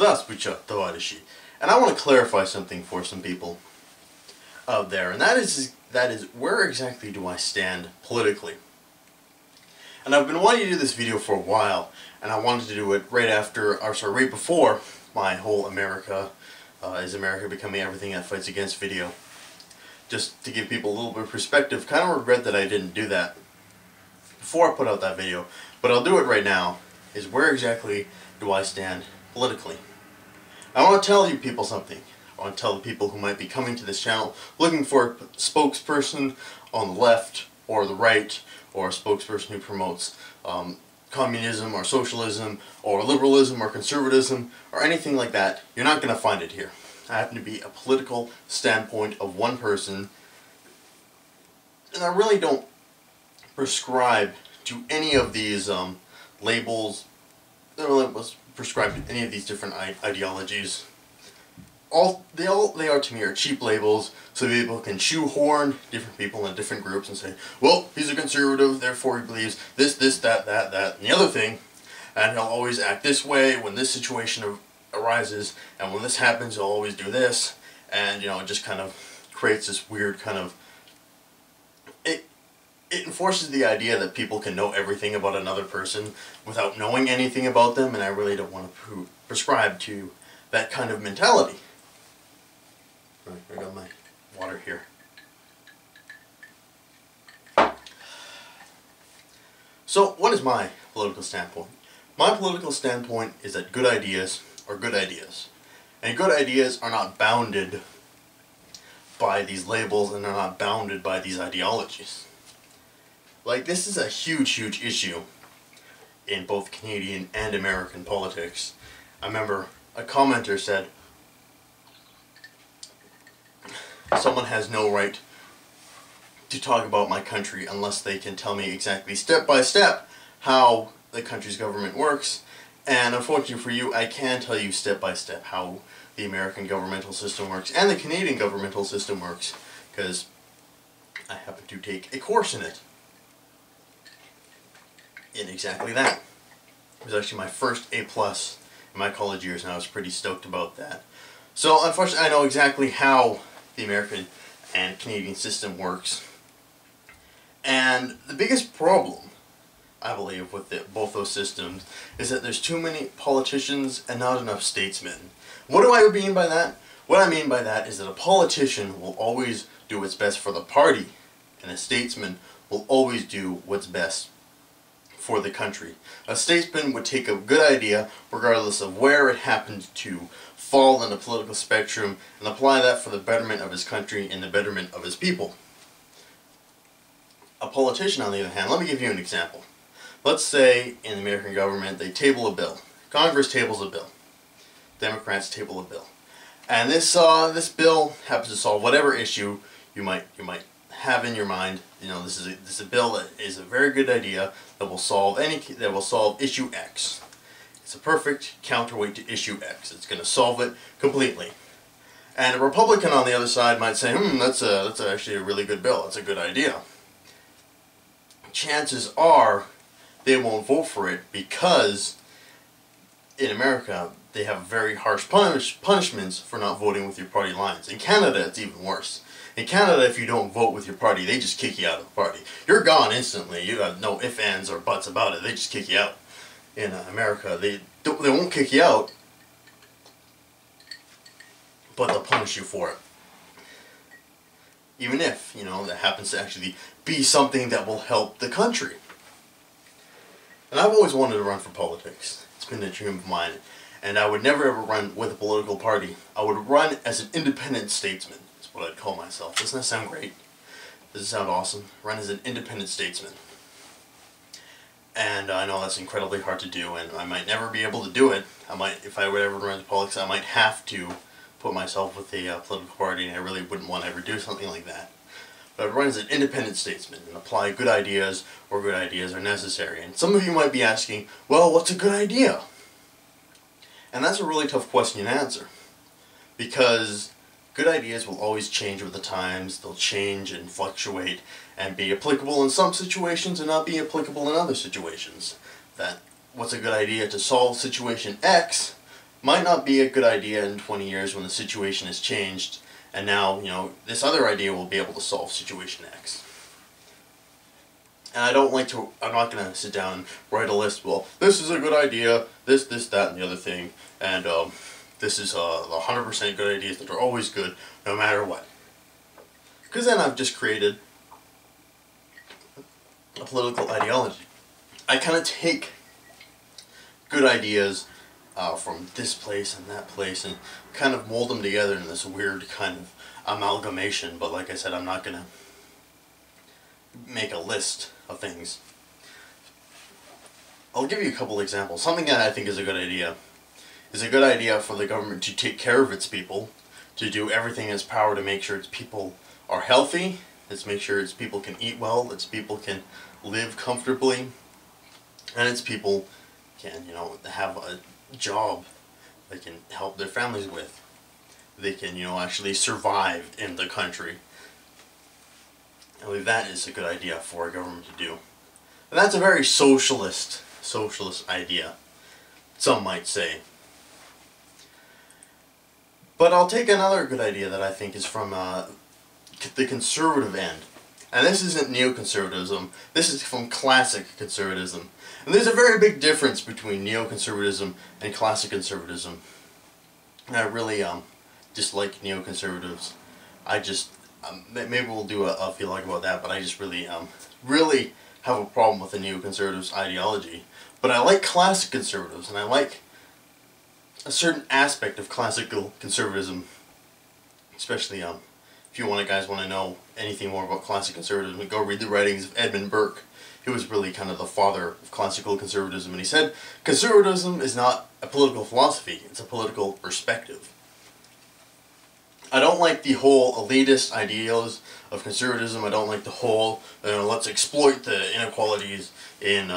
Здравствуйте, товарищи. And I want to clarify something for some people out there, and that is where exactly do I stand politically? And I've been wanting to do this video for a while, and I wanted to do it right before my whole is America becoming everything that fights against video. Just to give people a little bit of perspective. Kind of regret that I didn't do that before I put out that video, but I'll do it right now. Is where exactly do I stand politically? I want to tell you people something. I want to tell the people who might be coming to this channel looking for a spokesperson on the left or the right, or a spokesperson who promotes communism or socialism or liberalism or conservatism or anything like that. You're not going to find it here. I happen to be a political standpoint of one person, and I really don't prescribe to any of these labels. I don't really prescribe to any of these different ideologies. All they are to me are cheap labels, so people can shoehorn different people in different groups and say, well, he's a conservative, therefore he believes this, that, and the other thing, and he'll always act this way when this situation arises, and when this happens he'll always do this, and it just kind of creates this weird kind of, it enforces the idea that people can know everything about another person without knowing anything about them, and I really don't want to prescribe to that kind of mentality. Right, I got my water here. So, what is my political standpoint? My political standpoint is that good ideas are good ideas. And good ideas are not bounded by these labels, and are not bounded by these ideologies. Like, this is a huge issue in both Canadian and American politics. I remember a commenter said, someone has no right to talk about my country unless they can tell me exactly step by step how the country's government works. And unfortunately for you, I can tell you step by step how the American governmental system works and the Canadian governmental system works, because I happen to take a course in it. In exactly that. It was actually my first A+ in my college years, and I was pretty stoked about that. So unfortunately I know exactly how the American and Canadian system works. And the biggest problem, I believe, with both those systems is that there's too many politicians and not enough statesmen. What do I mean by that? What I mean by that is that a politician will always do what's best for the party, and a statesman will always do what's best for the country. A statesman would take a good idea, regardless of where it happened to fall in the political spectrum, and apply that for the betterment of his country and the betterment of his people. A politician, on the other hand, let me give you an example. Let's say in the American government they table a bill. Congress tables a bill. Democrats table a bill. And this bill happens to solve whatever issue you might have in your mind. This is a bill that is a very good idea that will solve issue X. It's a perfect counterweight to issue X. It's going to solve it completely. And a Republican on the other side might say, that's actually a really good bill. That's a good idea. Chances are they won't vote for it, because in America they have very harsh punishments for not voting with your party lines. In Canada it's even worse. In Canada, if you don't vote with your party, they just kick you out of the party. You're gone instantly. You have no ifs, ands, or buts about it. They just kick you out. In America, they won't kick you out, but they'll punish you for it. Even if, that happens to actually be something that will help the country. And I've always wanted to run for politics. It's been a dream of mine. And I would never ever run with a political party. I would run as an independent statesman. That's what I'd call myself. Doesn't that sound great? Does it sound awesome? Run as an independent statesman. And I know that's incredibly hard to do, and I might never be able to do it. If I would ever run into politics, I might have to put myself with a political party, and I really wouldn't want to ever do something like that. But I'd run as an independent statesman and apply good ideas where good ideas are necessary. And some of you might be asking, well, what's a good idea? And that's a really tough question to answer, because good ideas will always change with the times. They'll change and fluctuate and be applicable in some situations and not be applicable in other situations. That what's a good idea to solve situation X might not be a good idea in 20 years when the situation has changed, and now, you know, this other idea will be able to solve situation X. And I'm not going to sit down and write a list, well, this is a good idea, this, that, and the other thing, and this is the 100% good ideas that are always good, no matter what. Because then I've just created a political ideology. I kind of take good ideas from this place and that place and kind of mold them together in this weird kind of amalgamation, but like I said, I'm not going to make a list of things. I'll give you a couple examples. Something that I think is a good idea is a good idea for the government to take care of its people, to do everything in its power to make sure its people are healthy, to make sure its people can eat well, its people can live comfortably, and its people can, you know, have a job they can help their families with. They can, you know, actually survive in the country. I believe that is a good idea for a government to do. And that's a very socialist idea, some might say. But I'll take another good idea that I think is from the conservative end. And this isn't neoconservatism, this is from classic conservatism. And there's a very big difference between neoconservatism and classic conservatism. And I really dislike neoconservatives. I just, maybe we'll do a feedback about that, but I just really have a problem with the neoconservatives' ideology. But I like classic conservatives, and I like a certain aspect of classical conservatism, especially if you guys want to know anything more about classic conservatism, go read the writings of Edmund Burke. He was really kind of the father of classical conservatism, and he said conservatism is not a political philosophy, it's a political perspective. I don't like the whole elitist ideals of conservatism. I don't like the whole let's exploit the inequalities in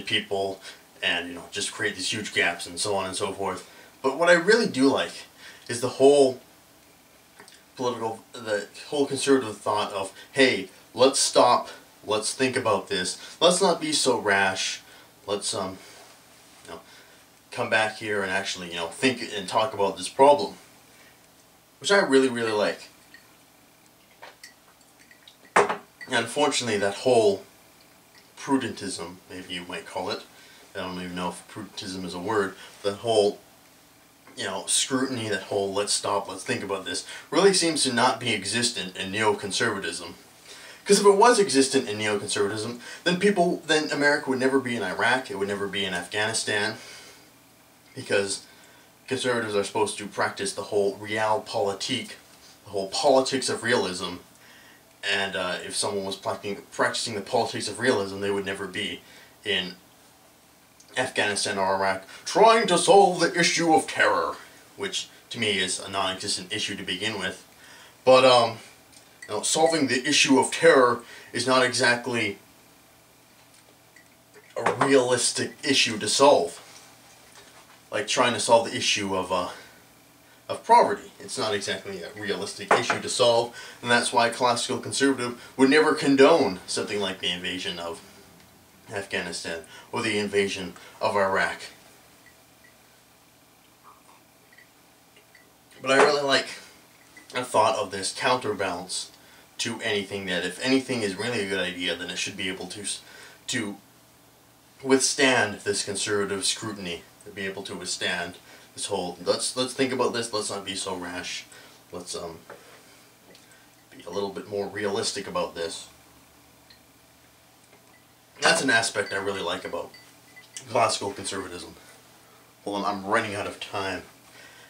people and, you know, just create these huge gaps and so on and so forth. But what I really do like is the whole conservative thought of, hey, let's stop, let's think about this, let's not be so rash, let's come back here and actually, you know, think and talk about this problem, which I really like. And unfortunately, that whole prudentism, maybe you might call it, I don't even know if prudentism is a word, that whole, you know, scrutiny, that whole let's stop, let's think about this, really seems to not be existent in neoconservatism. Because if it was existent in neoconservatism, then America would never be in Iraq, it would never be in Afghanistan, because conservatives are supposed to practice the whole realpolitik, the whole politics of realism, and if someone was practicing the politics of realism, they would never be in Afghanistan or Iraq trying to solve the issue of terror, which to me is a non-existent issue to begin with. But you know, solving the issue of terror is not exactly a realistic issue to solve. Like trying to solve the issue of poverty. It's not exactly a realistic issue to solve, and that's why classical conservative would never condone something like the invasion of Afghanistan or the invasion of Iraq. But I really like a thought of this counterbalance to anything, that if anything is really a good idea, then it should be able to withstand this conservative scrutiny, to be able to withstand this whole let's think about this, let's not be so rash, let's be a little bit more realistic about this. That's an aspect I really like about classical conservatism. Well, I'm running out of time.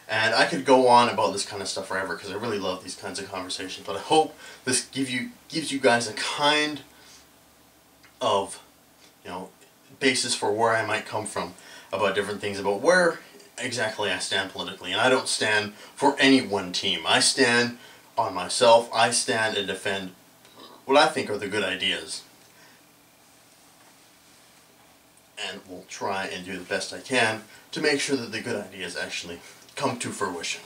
And I could go on about this kind of stuff forever because I really love these kinds of conversations. But I hope this gives you guys a kind of, you know, basis for where I might come from about different things, about where exactly I stand politically. And I don't stand for any one team. I stand on myself. I stand and defend what I think are the good ideas. And will try and do the best I can to make sure that the good ideas actually come to fruition.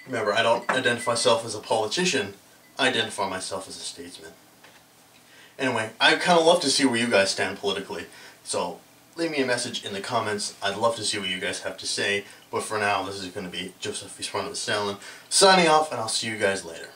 Remember, I don't identify myself as a politician, I identify myself as a statesman. Anyway, I kind of love to see where you guys stand politically, so leave me a message in the comments. I'd love to see what you guys have to say. But for now, this is going to be Joseph Stalin signing off, and I'll see you guys later.